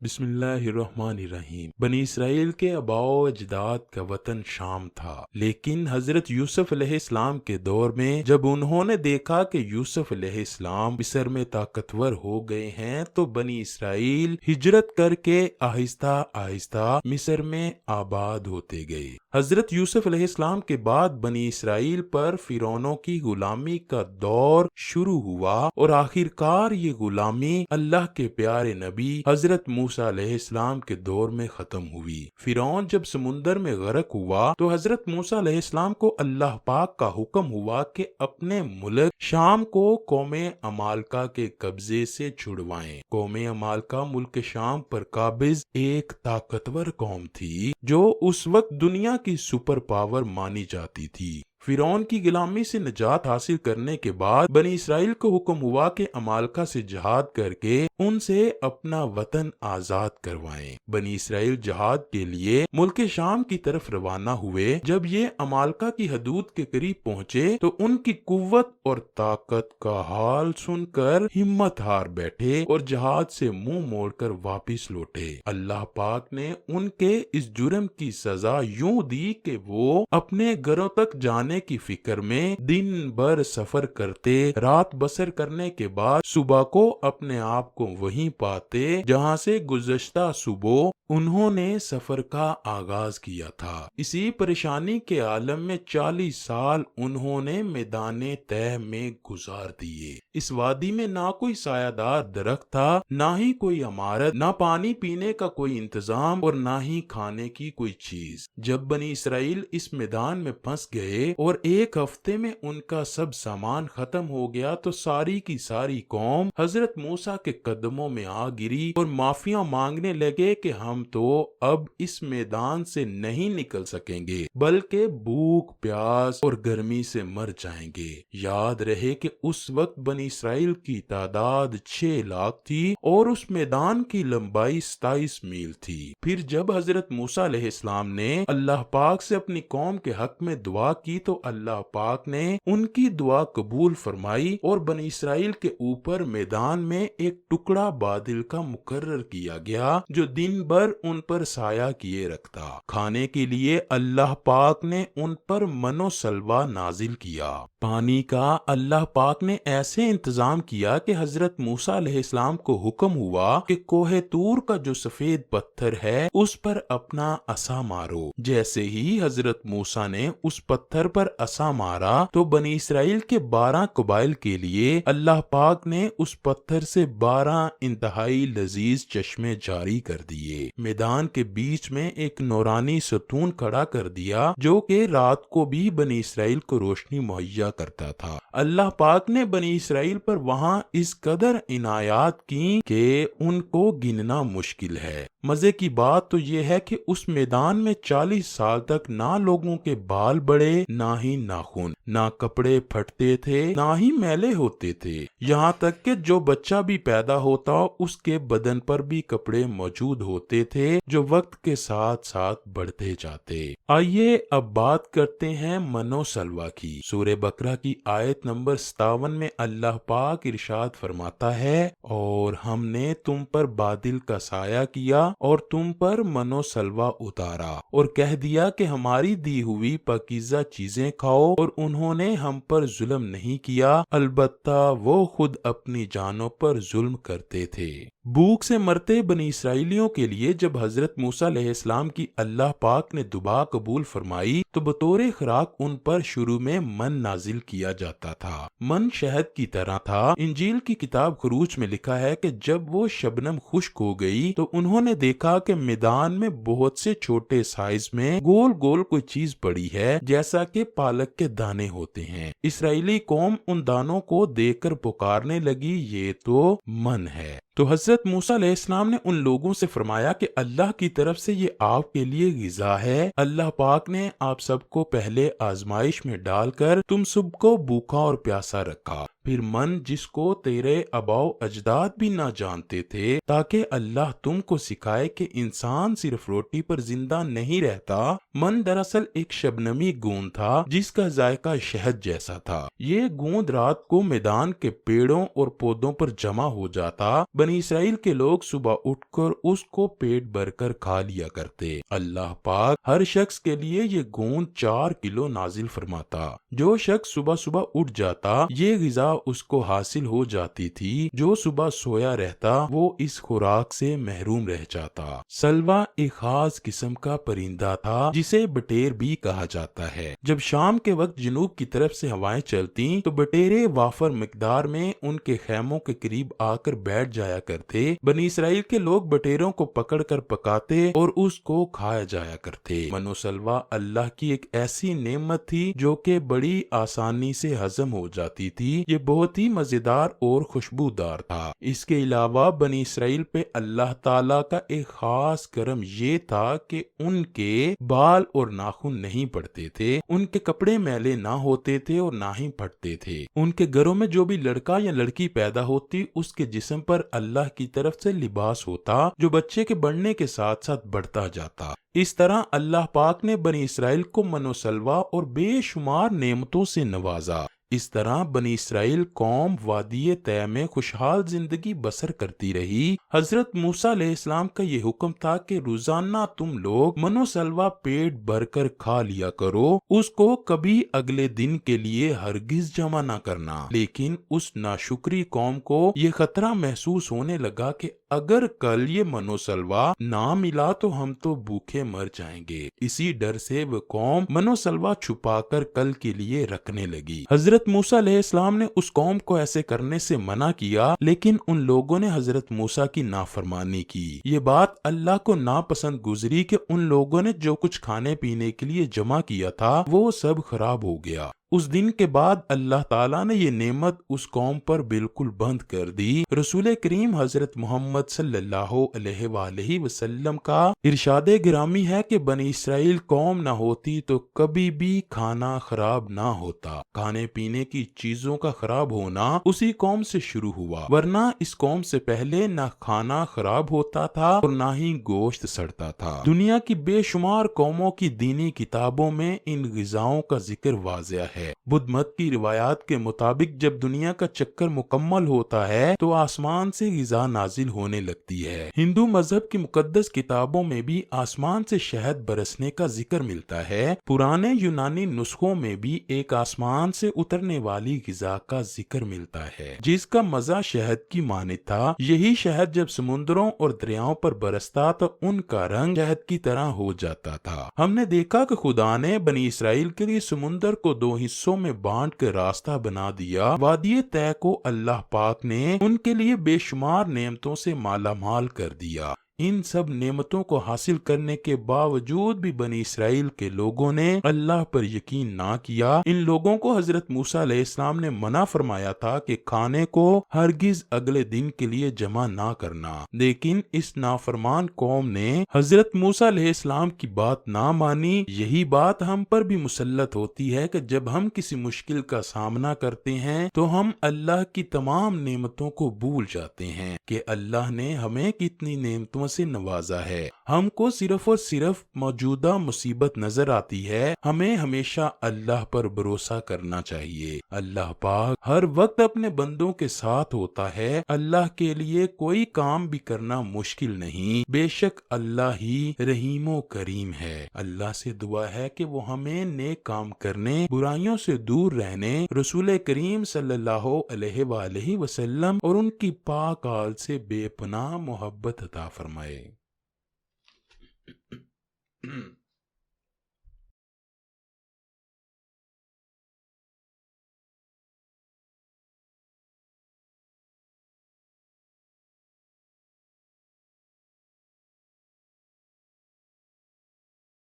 بسم اللہ الرحمن الرحیم۔ بنی اسرائیل کے آباء و اجداد کا وطن شام تھا، لیکن حضرت یوسف علیہ السلام کے دور میں جب انہوں نے دیکھا کہ یوسف علیہ السلام مصر میں طاقتور ہو گئے ہیں تو بنی اسرائیل ہجرت کر کے آہستہ آہستہ مصر میں آباد ہوتے گئے۔ حضرت یوسف علیہ السلام کے بعد بنی اسرائیل پر فرعونوں کی غلامی کا دور شروع ہوا اور آخرکار یہ غلامی اللہ کے پیارے نبی حضرت موسیٰ علیہ السلام کے دور میں ختم ہوئی۔ فرعون جب سمندر میں غرق ہوا تو حضرت موسیٰ علیہ السلام کو اللہ پاک کا حکم ہوا کہ اپنے ملک شام کو قوم عمالقہ کے قبضے سے چھڑوائیں۔ قوم عمالقہ ملک شام پر قابض ایک طاقتور قوم تھی جو اس وقت دنیا کی سپر پاور مانی جاتی تھی۔ فرعون کی غلامی سے نجات حاصل کرنے کے بعد بنی اسرائیل کو حکم ہوا کہ عمالقہ سے جہاد کر کے ان سے اپنا وطن آزاد کروائیں۔ بنی اسرائیل جہاد کے لیے ملک شام کی طرف روانہ ہوئے۔ جب یہ عمالقہ کی حدود کے قریب پہنچے تو ان کی قوت اور طاقت کا حال سن کر ہمت ہار بیٹھے اور جہاد سے منہ موڑ کر واپس لوٹے۔ اللہ پاک نے ان کے اس جرم کی سزا یوں دی کہ وہ اپنے گھروں تک جانے کی فکر میں دن بھر سفر کرتے، رات بسر کرنے کے بعد صبح کو اپنے آپ کو وہیں پاتے جہاں سے گزشتہ صبح انہوں نے سفر کا آغاز کیا تھا۔ اسی پریشانی کے عالم میں 40 سال انہوں نے میدان طے میں گزار دیے۔ اس وادی میں نہ کوئی سایہ دار درخت تھا، نہ ہی کوئی عمارت، نہ پانی پینے کا کوئی انتظام اور نہ ہی کھانے کی کوئی چیز۔ جب بنی اسرائیل اس میدان میں پھنس گئے اور ایک ہفتے میں ان کا سب سامان ختم ہو گیا تو ساری کی ساری قوم حضرت موسیٰ کے قدموں میں آ گری اور معافیاں مانگنے لگے کہ ہم تو اب اس میدان سے نہیں نکل سکیں گے بلکہ بھوک پیاس اور گرمی سے مر جائیں گے۔ یاد رہے کہ اس وقت بنی اسرائیل کی تعداد 6 لاکھ تھی اور اس میدان کی لمبائی 27 میل تھی۔ پھر جب حضرت موسیٰ علیہ السلام نے اللہ پاک سے اپنی قوم کے حق میں دعا کی تو اللہ پاک نے ان کی دعا قبول فرمائی اور بنی اسرائیل کے اوپر میدان میں ایک ٹکڑا بادل کا مقرر کیا گیا جو دن بھر ان پر سایہ کیے رکھتا۔ کھانے کے لیے اللہ پاک نے ان پر من و سلوہ نازل کیا۔ پانی کا اللہ پاک نے ایسے انتظام کیا کہ حضرت موسیٰ علیہ السلام کو حکم ہوا کہ کوہ طور کا جو سفید پتھر ہے اس پر اپنا عصا مارو۔ جیسے ہی حضرت موسیٰ نے اس پتھر پر عصا مارا تو بنی اسرائیل کے 12 قبائل کے لیے اللہ پاک نے اس پتھر سے 12 انتہائی لذیذ چشمے جاری کر دیے۔ میدان کے بیچ میں ایک نورانی ستون کھڑا کر دیا جو کہ رات کو بھی بنی اسرائیل کو روشنی مہیا کرتا تھا۔ اللہ پاک نے بنی اسرائیل پر وہاں اس قدر عنایات کی کہ ان کو گننا مشکل ہے۔ مزے کی بات تو یہ ہے کہ اس میدان میں 40 سال تک نہ لوگوں کے بال بڑے، نہ ہی ناخن، نہ کپڑے پھٹتے تھے، نہ ہی میلے ہوتے تھے۔ یہاں تک کہ جو بچہ بھی پیدا ہوتا اس کے بدن پر بھی کپڑے موجود ہوتے تھے جو وقت کے ساتھ ساتھ بڑھتے جاتے۔ آئیے اب بات کرتے ہیں من و سلوہ کی۔ سورہ بقرہ کی آیت نمبر 57 میں اللہ پاک ارشاد فرماتا ہے، اور ہم نے تم پر بادل کا سایہ کیا اور تم پر من و سلوہ اتارا اور کہہ دیا کہ ہماری دی ہوئی پاکیزہ چیزیں کھاؤ، اور انہوں نے ہم پر ظلم نہیں کیا، البتہ وہ خود اپنی جانوں پر ظلم کرتے تھے۔ بھوک سے مرتے بنی اسرائیلیوں کے لیے جب حضرت موسیٰ علیہ السلام کی اللہ پاک نے دعا قبول فرمائی تو بطور خوراک ان پر شروع میں من نازل کیا جاتا تھا۔ من شہد کی طرح تھا۔ انجیل کی کتاب خروج میں لکھا ہے کہ جب وہ شبنم خشک ہو گئی تو انہوں نے دیکھا کہ میدان میں بہت سے چھوٹے سائز میں گول گول کوئی چیز پڑی ہے جیسا کہ پالک کے دانے ہوتے ہیں۔ اسرائیلی قوم ان دانوں کو دیکھ کر پکارنے لگی، یہ تو من ہے۔ تو حضرت موسیٰ علیہ السلام نے ان لوگوں سے فرمایا کہ اللہ کی طرف سے یہ آپ کے لیے غذا ہے۔ اللہ پاک نے آپ سب کو پہلے آزمائش میں ڈال کر تم سب کو بھوکا اور پیاسا رکھا، پھر من جس کو تیرے آباؤ اجداد بھی نہ جانتے تھے، تاکہ اللہ تم کو سکھائے کہ انسان صرف روٹی پر زندہ نہیں رہتا۔ من دراصل ایک شبنمی گوند تھا جس کا ذائقہ شہد جیسا تھا۔ یہ گوند رات کو میدان کے پیڑوں اور پودوں پر جمع ہو جاتا۔ بنی اسرائیل کے لوگ صبح اٹھ کر اس کو پیٹ بھر کر کھا لیا کرتے۔ اللہ پاک ہر شخص کے لیے یہ گوند 4 کلو نازل فرماتا۔ جو شخص صبح صبح اٹھ جاتا یہ غذا اس کو حاصل ہو جاتی تھی، جو صبح سویا رہتا وہ اس خوراک سے محروم رہ جاتا۔ سلوا ایک خاص قسم کا پرندہ تھا جسے بٹیر بھی کہا جاتا ہے۔ جب شام کے وقت جنوب کی طرف سے ہوائیں چلتی تو بٹیرے وافر مقدار میں ان کے خیموں کے قریب آ کر بیٹھ جایا کرتے۔ بنی اسرائیل کے لوگ بٹیروں کو پکڑ کر پکاتے اور اس کو کھایا جایا کرتے۔ من و سلوا اللہ کی ایک ایسی نعمت تھی جو کہ بڑی آسانی سے ہضم ہو جاتی تھی۔ یہ بہت ہی مزیدار اور خوشبودار تھا۔ اس کے علاوہ بنی اسرائیل پہ اللہ تعالیٰ کا ایک خاص کرم یہ تھا کہ ان کے بال اور ناخن نہیں پڑتے تھے، ان کے کپڑے میلے نہ ہوتے تھے اور نہ ہی پھٹتے تھے۔ ان کے گھروں میں جو بھی لڑکا یا لڑکی پیدا ہوتی اس کے جسم پر اللہ کی طرف سے لباس ہوتا جو بچے کے بڑھنے کے ساتھ ساتھ بڑھتا جاتا۔ اس طرح اللہ پاک نے بنی اسرائیل کو من و سلوا اور بے شمار نعمتوں سے نوازا۔ اس طرح بنی اسرائیل قوم وادی طے میں خوشحال زندگی بسر کرتی رہی۔ حضرت موسیٰ علیہ السلام کا یہ حکم تھا کہ روزانہ تم لوگ من و سلوا پیٹ بھر کر کھا لیا کرو، اس کو کبھی اگلے دن کے لیے ہرگز جمع نہ کرنا۔ لیکن اس ناشکری قوم کو یہ خطرہ محسوس ہونے لگا کہ اگر کل یہ من و سلوا نہ ملا تو ہم تو بھوکے مر جائیں گے۔ اسی ڈر سے وہ قوم من و سلوا چھپا کر کل کے لیے رکھنے لگی۔ حضرت موسیٰ علیہ السلام نے اس قوم کو ایسے کرنے سے منع کیا، لیکن ان لوگوں نے حضرت موسیٰ کی نافرمانی کی۔ یہ بات اللہ کو ناپسند گزری کہ ان لوگوں نے جو کچھ کھانے پینے کے لیے جمع کیا تھا وہ سب خراب ہو گیا۔ اس دن کے بعد اللہ تعالیٰ نے یہ نعمت اس قوم پر بالکل بند کر دی۔ رسول کریم حضرت محمد صلی اللہ علیہ وآلہ وسلم کا ارشاد گرامی ہے کہ بنی اسرائیل قوم نہ ہوتی تو کبھی بھی کھانا خراب نہ ہوتا۔ کھانے پینے کی چیزوں کا خراب ہونا اسی قوم سے شروع ہوا، ورنہ اس قوم سے پہلے نہ کھانا خراب ہوتا تھا اور نہ ہی گوشت سڑتا تھا۔ دنیا کی بے شمار قوموں کی دینی کتابوں میں ان غذاؤں کا ذکر واضح ہے۔ بدھ مت کی روایات کے مطابق جب دنیا کا چکر مکمل ہوتا ہے تو آسمان سے غذا نازل ہونے لگتی ہے۔ ہندو مذہب کی مقدس کتابوں میں بھی آسمان سے شہد برسنے کا ذکر ملتا ہے۔ پرانے یونانی نسخوں میں بھی ایک آسمان سے اترنے والی غذا کا ذکر ملتا ہے جس کا مزہ شہد کی مانند تھا۔ یہی شہد جب سمندروں اور دریاؤں پر برستا تو ان کا رنگ شہد کی طرح ہو جاتا تھا۔ ہم نے دیکھا کہ خدا نے بنی اسرائیل کے لیے سمندر کو 2 حصوں میں بانٹ کے راستہ بنا دیا۔ وادی طے کو اللہ پاک نے ان کے لیے بے شمار نعمتوں سے مالا مال کر دیا۔ ان سب نعمتوں کو حاصل کرنے کے باوجود بھی بنی اسرائیل کے لوگوں نے اللہ پر یقین نہ کیا۔ ان لوگوں کو حضرت موسیٰ علیہ السلام نے منع فرمایا تھا کہ کھانے کو ہرگز اگلے دن کے لیے جمع نہ کرنا، لیکن اس نافرمان قوم نے حضرت موسیٰ علیہ السلام کی بات نہ مانی۔ یہی بات ہم پر بھی مسلط ہوتی ہے کہ جب ہم کسی مشکل کا سامنا کرتے ہیں تو ہم اللہ کی تمام نعمتوں کو بھول جاتے ہیں کہ اللہ نے ہمیں کتنی نعمتوں سے نوازا ہے۔ ہم کو صرف اور صرف موجودہ مصیبت نظر آتی ہے۔ ہمیں ہمیشہ اللہ پر بھروسہ کرنا چاہیے۔ اللہ پاک ہر وقت اپنے بندوں کے ساتھ ہوتا ہے۔ اللہ کے لیے کوئی کام بھی کرنا مشکل نہیں۔ بے شک اللہ ہی رحیم و کریم ہے۔ اللہ سے دعا ہے کہ وہ ہمیں نیک کام کرنے، برائیوں سے دور رہنے، رسول کریم صلی اللہ علیہ وآلہ وسلم اور ان کی پاک آل سے بے پناہ محبت عطا فرمائے۔